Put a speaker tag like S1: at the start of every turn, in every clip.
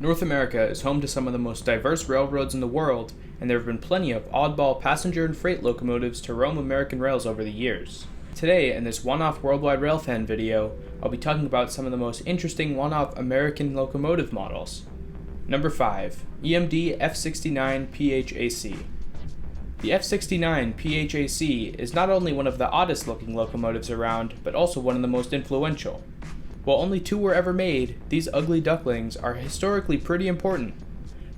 S1: North America is home to some of the most diverse railroads in the world, and there have been plenty of oddball passenger and freight locomotives to roam American rails over the years. Today, in this one-off Worldwide Railfan video, I'll be talking about some of the most interesting one-off American locomotive models. Number 5. EMD F69PHAC. The F69PHAC is not only one of the oddest looking locomotives around, but also one of the most influential. While only 2 were ever made, these ugly ducklings are historically pretty important.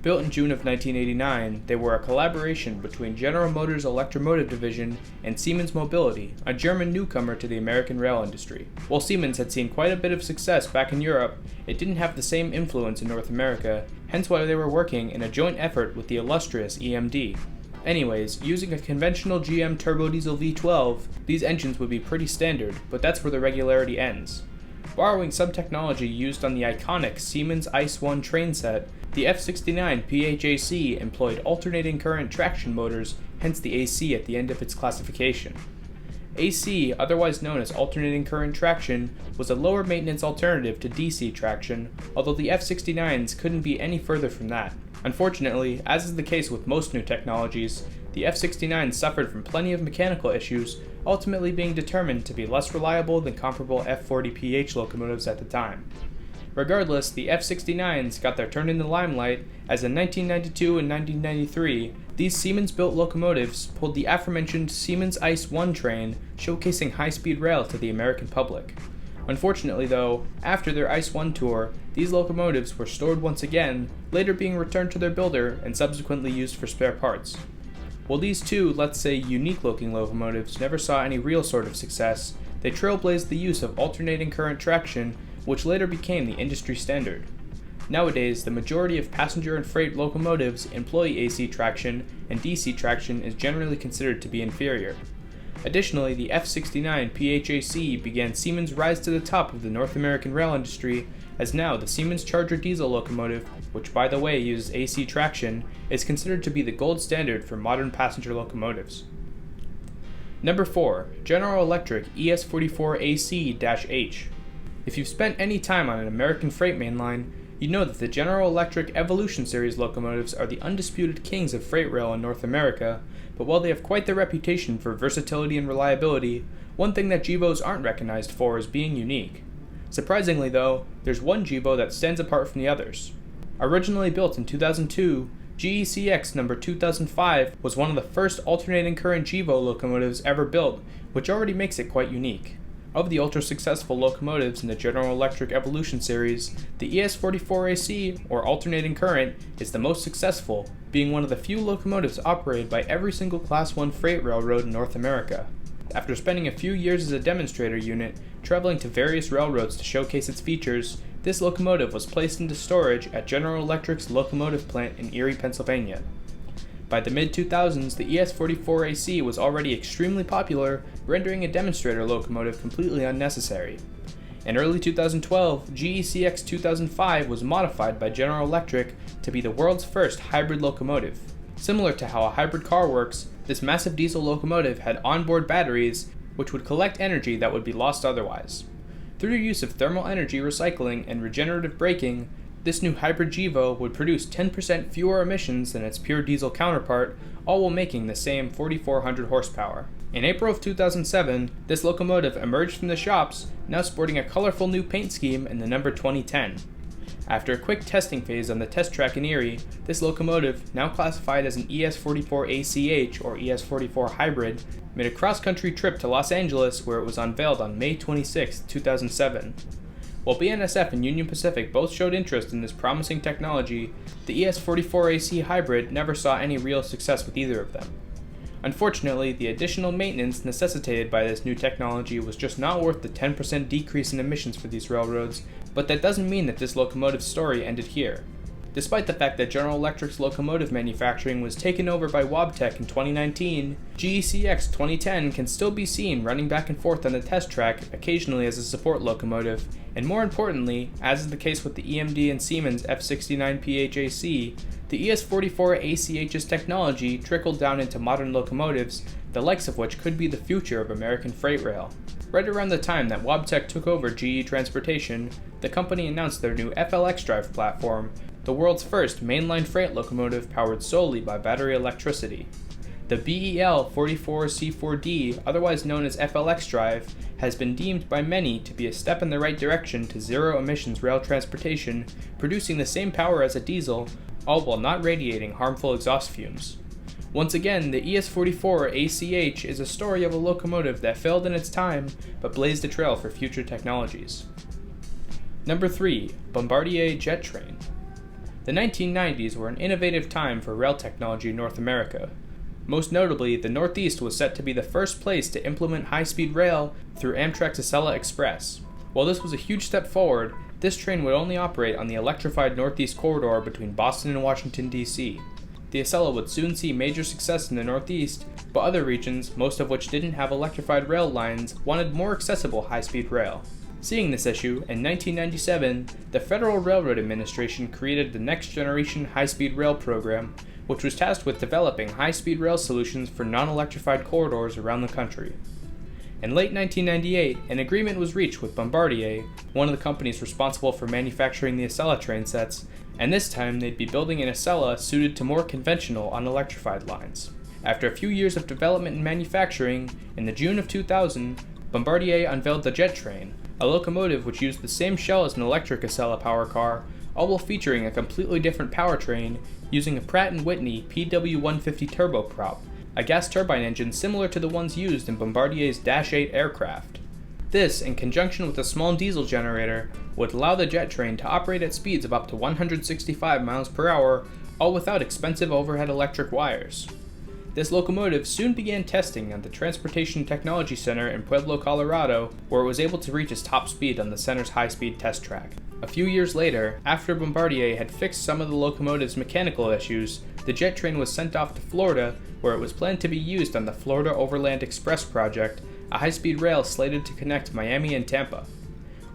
S1: Built in June of 1989, they were a collaboration between General Motors' Electromotive division and Siemens Mobility, a German newcomer to the American rail industry. While Siemens had seen quite a bit of success back in Europe, it didn't have the same influence in North America, hence why they were working in a joint effort with the illustrious EMD. Anyways, using a conventional GM turbo diesel V12, these engines would be pretty standard, but that's where the regularity ends. Borrowing some technology used on the iconic Siemens ICE-1 train set, the F69PHAC employed alternating current traction motors, hence the AC at the end of its classification. AC, otherwise known as alternating current traction, was a lower maintenance alternative to DC traction, although the F69s couldn't be any further from that. Unfortunately, as is the case with most new technologies, the F69 suffered from plenty of mechanical issues, ultimately being determined to be less reliable than comparable F40PH locomotives at the time. Regardless, the F69s got their turn in the limelight as in 1992 and 1993, these Siemens-built locomotives pulled the aforementioned Siemens ICE-1 train, showcasing high-speed rail to the American public. Unfortunately though, after their ICE-1 tour, these locomotives were stored once again, later being returned to their builder and subsequently used for spare parts. While these two, let's say, unique-looking locomotives never saw any real sort of success, they trailblazed the use of alternating current traction, which later became the industry standard. Nowadays, the majority of passenger and freight locomotives employ AC traction, and DC traction is generally considered to be inferior. Additionally, the F69PHAC began Siemens' rise to the top of the North American rail industry, as now the Siemens Charger diesel locomotive, which by the way uses AC traction, is considered to be the gold standard for modern passenger locomotives. Number 4. General Electric ES44AC-H. If you've spent any time on an American freight mainline, you know that the General Electric Evolution Series locomotives are the undisputed kings of freight rail in North America, but while they have quite the reputation for versatility and reliability, one thing that GEVOs aren't recognized for is being unique. Surprisingly though, there's one GEVO that stands apart from the others. Originally built in 2002, GECX number 2005 was one of the first alternating current GEVO locomotives ever built, which already makes it quite unique. Of the ultra-successful locomotives in the General Electric Evolution series, the ES44AC, or alternating current, is the most successful, being one of the few locomotives operated by every single Class 1 freight railroad in North America. After spending a few years as a demonstrator unit, traveling to various railroads to showcase its features, this locomotive was placed into storage at General Electric's locomotive plant in Erie, Pennsylvania. By the mid-2000s, the ES44AC was already extremely popular, rendering a demonstrator locomotive completely unnecessary. In early 2012, GECX 2005 was modified by General Electric to be the world's first hybrid locomotive. Similar to how a hybrid car works, this massive diesel locomotive had onboard batteries, which would collect energy that would be lost otherwise. Through the use of thermal energy recycling and regenerative braking, this new hybrid GEVO would produce 10% fewer emissions than its pure diesel counterpart, all while making the same 4,400 horsepower. In April of 2007, this locomotive emerged from the shops, now sporting a colorful new paint scheme and the number 2010. After a quick testing phase on the test track in Erie, this locomotive, now classified as an ES44ACH or ES44 hybrid, made a cross-country trip to Los Angeles where it was unveiled on May 26, 2007. While BNSF and Union Pacific both showed interest in this promising technology, the ES44AC hybrid never saw any real success with either of them. Unfortunately, the additional maintenance necessitated by this new technology was just not worth the 10% decrease in emissions for these railroads, but that doesn't mean that this locomotive's story ended here. Despite the fact that General Electric's locomotive manufacturing was taken over by Wabtec in 2019, GECX 2010 can still be seen running back and forth on the test track, occasionally as a support locomotive, and more importantly, as is the case with the EMD and Siemens F69PHAC, the ES44ACH's technology trickled down into modern locomotives, the likes of which could be the future of American freight rail. Right around the time that Wabtec took over GE Transportation, the company announced their new FLX drive platform, the world's first mainline freight locomotive powered solely by battery electricity. The BEL44C4D, otherwise known as FLX drive, has been deemed by many to be a step in the right direction to zero-emissions rail transportation, producing the same power as a diesel, all while not radiating harmful exhaust fumes. Once again, the ES44ACH is a story of a locomotive that failed in its time, but blazed a trail for future technologies. Number 3. Bombardier JetTrain. The 1990s were an innovative time for rail technology in North America. Most notably, the Northeast was set to be the first place to implement high-speed rail through Amtrak's Acela Express. While this was a huge step forward, this train would only operate on the electrified Northeast corridor between Boston and Washington, D.C. The Acela would soon see major success in the Northeast, but other regions, most of which didn't have electrified rail lines, wanted more accessible high-speed rail. Seeing this issue, in 1997, the Federal Railroad Administration created the Next Generation High-Speed Rail Program, which was tasked with developing high-speed rail solutions for non-electrified corridors around the country. In late 1998, an agreement was reached with Bombardier, one of the companies responsible for manufacturing the Acela train sets, and this time they'd be building an Acela suited to more conventional unelectrified lines. After a few years of development and manufacturing, in the June of 2000, Bombardier unveiled the JetTrain, a locomotive which used the same shell as an electric Acela power car, all while featuring a completely different powertrain using a Pratt & Whitney PW150 turboprop, a gas turbine engine similar to the ones used in Bombardier's Dash 8 aircraft. This, in conjunction with a small diesel generator, would allow the JetTrain to operate at speeds of up to 165 miles per hour, all without expensive overhead electric wires. This locomotive soon began testing at the Transportation Technology Center in Pueblo, Colorado, where it was able to reach its top speed on the center's high-speed test track. A few years later, after Bombardier had fixed some of the locomotive's mechanical issues, the JetTrain was sent off to Florida, where it was planned to be used on the Florida Overland Express project, a high-speed rail slated to connect Miami and Tampa.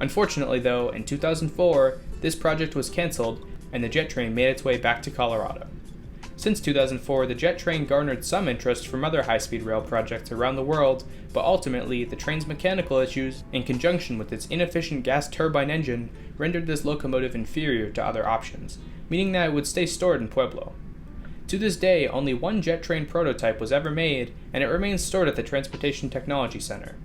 S1: Unfortunately though, in 2004, this project was cancelled, and the JetTrain made its way back to Colorado. Since 2004, the JetTrain garnered some interest from other high-speed rail projects around the world, but ultimately, the train's mechanical issues, in conjunction with its inefficient gas turbine engine, rendered this locomotive inferior to other options, meaning that it would stay stored in Pueblo. To this day, only one JetTrain prototype was ever made, and it remains stored at the Transportation Technology Center.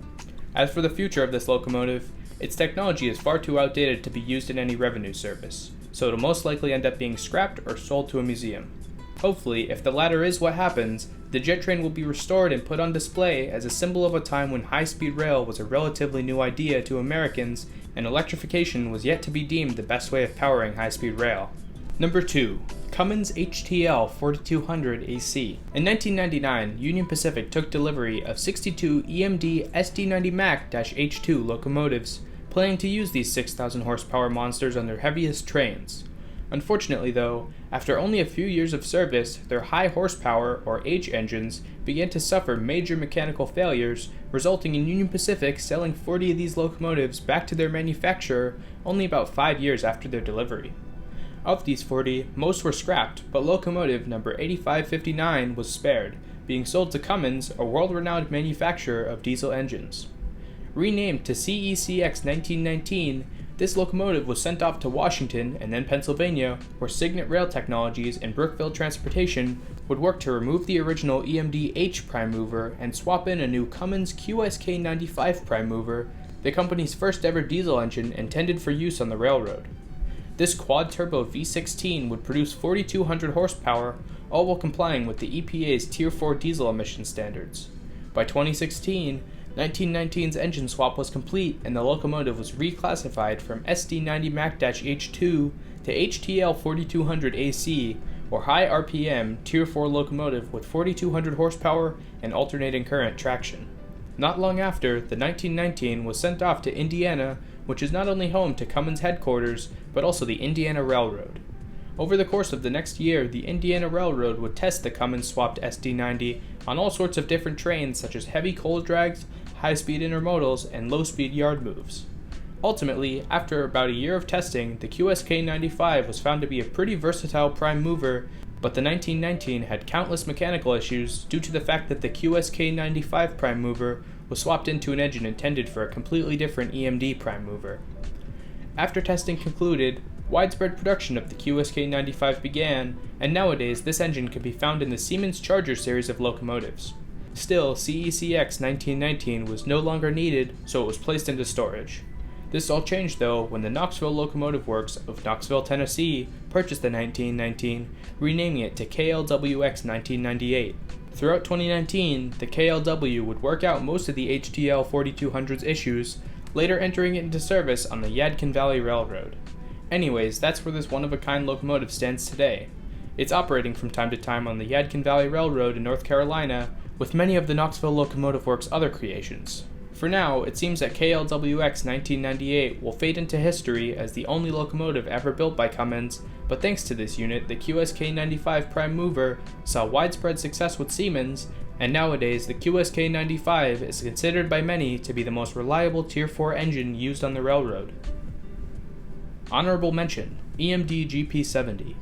S1: As for the future of this locomotive, its technology is far too outdated to be used in any revenue service, so it'll most likely end up being scrapped or sold to a museum. Hopefully, if the latter is what happens, the JetTrain will be restored and put on display as a symbol of a time when high-speed rail was a relatively new idea to Americans and electrification was yet to be deemed the best way of powering high-speed rail. Number 2. Cummins HTL4200AC. In 1999, Union Pacific took delivery of 62 EMD SD90 Mac-H2 locomotives, planning to use these 6,000 horsepower monsters on their heaviest trains. Unfortunately though, after only a few years of service, their high horsepower, or H engines, began to suffer major mechanical failures, resulting in Union Pacific selling 40 of these locomotives back to their manufacturer only about 5 years after their delivery. Of these 40, most were scrapped, but locomotive number 8559 was spared, being sold to Cummins, a world-renowned manufacturer of diesel engines. Renamed to CECX 1919, this locomotive was sent off to Washington and then Pennsylvania, where Signet Rail Technologies and Brookville Transportation would work to remove the original EMD H prime mover and swap in a new Cummins QSK95 prime mover, the company's first ever diesel engine intended for use on the railroad. This quad-turbo V16 would produce 4,200 horsepower, all while complying with the EPA's Tier 4 diesel emission standards. By 2016, 1919's engine swap was complete and the locomotive was reclassified from SD90 Mac-H2 to HTL4200AC, or high RPM Tier 4 locomotive with 4,200 horsepower and alternating current traction. Not long after, the 1919 was sent off to Indiana, which is not only home to Cummins headquarters, but also the Indiana Railroad. Over the course of the next year, the Indiana Railroad would test the Cummins swapped SD90 on all sorts of different trains such as heavy coal drags, high-speed intermodals, and low-speed yard moves. Ultimately, after about a year of testing, the QSK95 was found to be a pretty versatile prime mover, but the 1919 had countless mechanical issues due to the fact that the QSK95 prime mover was swapped into an engine intended for a completely different EMD prime mover. After testing concluded, Widespread production of the QSK95 began, and nowadays this engine can be found in the Siemens Charger series of locomotives. Still, CECX 1919 was no longer needed, so it was placed into storage. This all changed though when the Knoxville Locomotive Works of Knoxville, Tennessee purchased the 1919, renaming it to KLWX 1998. Throughout 2019, the KLW would work out most of the HTL4200's issues, later entering it into service on the Yadkin Valley Railroad. Anyways, that's where this one-of-a-kind locomotive stands today. It's operating from time to time on the Yadkin Valley Railroad in North Carolina, with many of the Knoxville Locomotive Works' other creations. For now, it seems that KLWX 1998 will fade into history as the only locomotive ever built by Cummins, but thanks to this unit, the QSK95 prime mover saw widespread success with Siemens, and nowadays the QSK95 is considered by many to be the most reliable Tier 4 engine used on the railroad. Honorable mention, EMD GP70.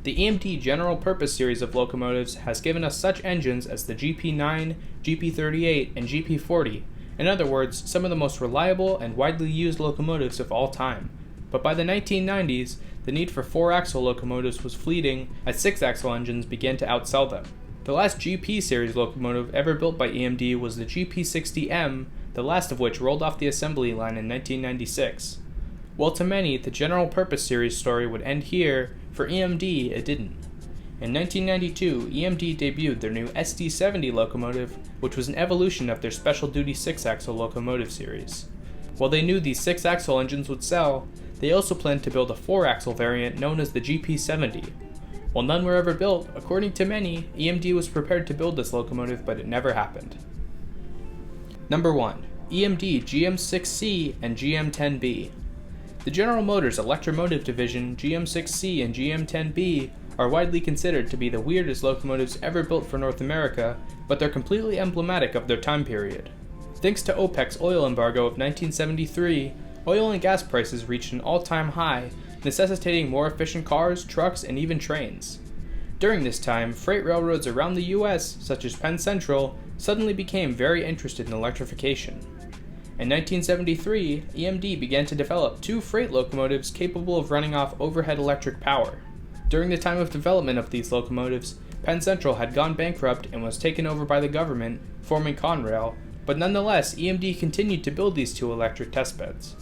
S1: The EMD General Purpose series of locomotives has given us such engines as the GP9, GP38, and GP40, in other words, some of the most reliable and widely used locomotives of all time. But by the 1990s, the need for 4-axle locomotives was fleeting as 6-axle engines began to outsell them. The last GP series locomotive ever built by EMD was the GP60M, the last of which rolled off the assembly line in 1996. While to many, the General Purpose series story would end here, for EMD it didn't. In 1992, EMD debuted their new SD70 locomotive, which was an evolution of their special duty 6-axle locomotive series. While they knew these 6-axle engines would sell, they also planned to build a 4-axle variant known as the GP70. While none were ever built, according to many, EMD was prepared to build this locomotive, but it never happened. Number 1. EMD GM6C and GM10B. The General Motors Electromotive Division GM6C and GM10B are widely considered to be the weirdest locomotives ever built for North America, but they're completely emblematic of their time period. Thanks to OPEC's oil embargo of 1973, oil and gas prices reached an all-time high, necessitating more efficient cars, trucks, and even trains. During this time, freight railroads around the US, such as Penn Central, suddenly became very interested in electrification. In 1973, EMD began to develop 2 freight locomotives capable of running off overhead electric power. During the time of development of these locomotives, Penn Central had gone bankrupt and was taken over by the government, forming Conrail, but nonetheless, EMD continued to build these 2 electric testbeds.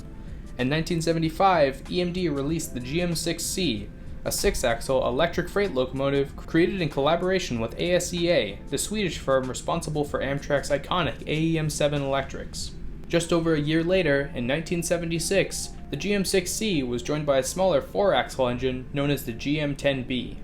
S1: In 1975, EMD released the GM6C, a 6-axle electric freight locomotive created in collaboration with ASEA, the Swedish firm responsible for Amtrak's iconic AEM7 electrics. Just over a year later, in 1976, the GM6C was joined by a smaller 4-axle engine known as the GM10B.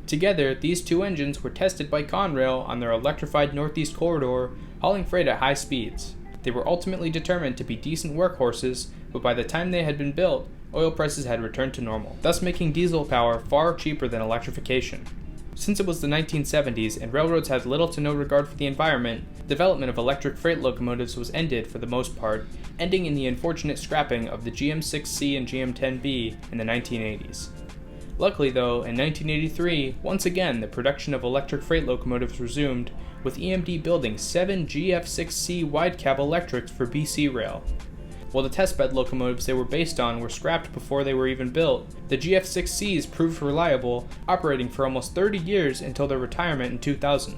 S1: Together, these 2 engines were tested by Conrail on their electrified Northeast Corridor, hauling freight at high speeds. They were ultimately determined to be decent workhorses, but by the time they had been built, oil prices had returned to normal, thus making diesel power far cheaper than electrification. Since it was the 1970s and railroads had little to no regard for the environment, development of electric freight locomotives was ended for the most part, ending in the unfortunate scrapping of the GM6C and GM10B in the 1980s. Luckily though, in 1983, once again the production of electric freight locomotives resumed, with EMD building 7 GF6C wide cab electrics for BC Rail. While the testbed locomotives they were based on were scrapped before they were even built, the GF6Cs proved reliable, operating for almost 30 years until their retirement in 2000.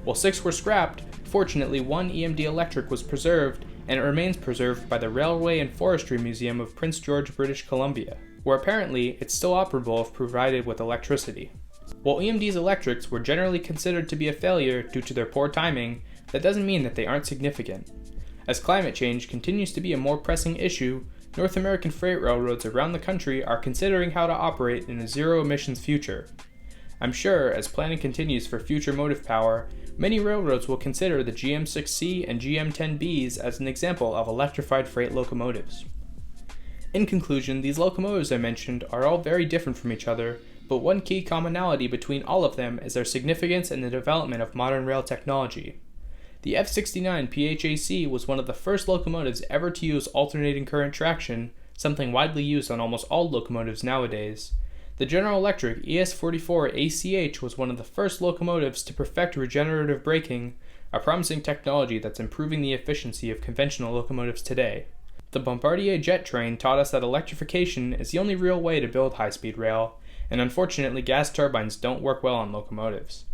S1: While 6 were scrapped, fortunately 1 EMD electric was preserved, and it remains preserved by the Railway and Forestry Museum of Prince George, British Columbia, where apparently it's still operable if provided with electricity. While EMD's electrics were generally considered to be a failure due to their poor timing, that doesn't mean that they aren't significant. As climate change continues to be a more pressing issue, North American freight railroads around the country are considering how to operate in a zero-emissions future. I'm sure, as planning continues for future motive power, many railroads will consider the GM6C and GM10Bs as an example of electrified freight locomotives. In conclusion, these locomotives I mentioned are all very different from each other, but one key commonality between all of them is their significance in the development of modern rail technology. The F69 PHAC was one of the first locomotives ever to use alternating current traction, something widely used on almost all locomotives nowadays. The General Electric ES44ACH was one of the first locomotives to perfect regenerative braking, a promising technology that's improving the efficiency of conventional locomotives today. The Bombardier JetTrain taught us that electrification is the only real way to build high-speed rail, and unfortunately gas turbines don't work well on locomotives.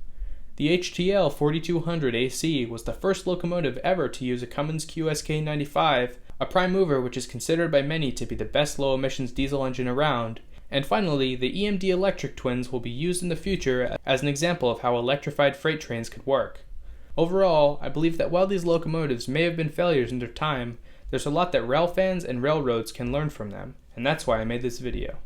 S1: The HTL4200AC was the first locomotive ever to use a Cummins QSK95, a prime mover which is considered by many to be the best low-emissions diesel engine around. And finally, the EMD electric twins will be used in the future as an example of how electrified freight trains could work. Overall, I believe that while these locomotives may have been failures in their time, there's a lot that rail fans and railroads can learn from them, and that's why I made this video.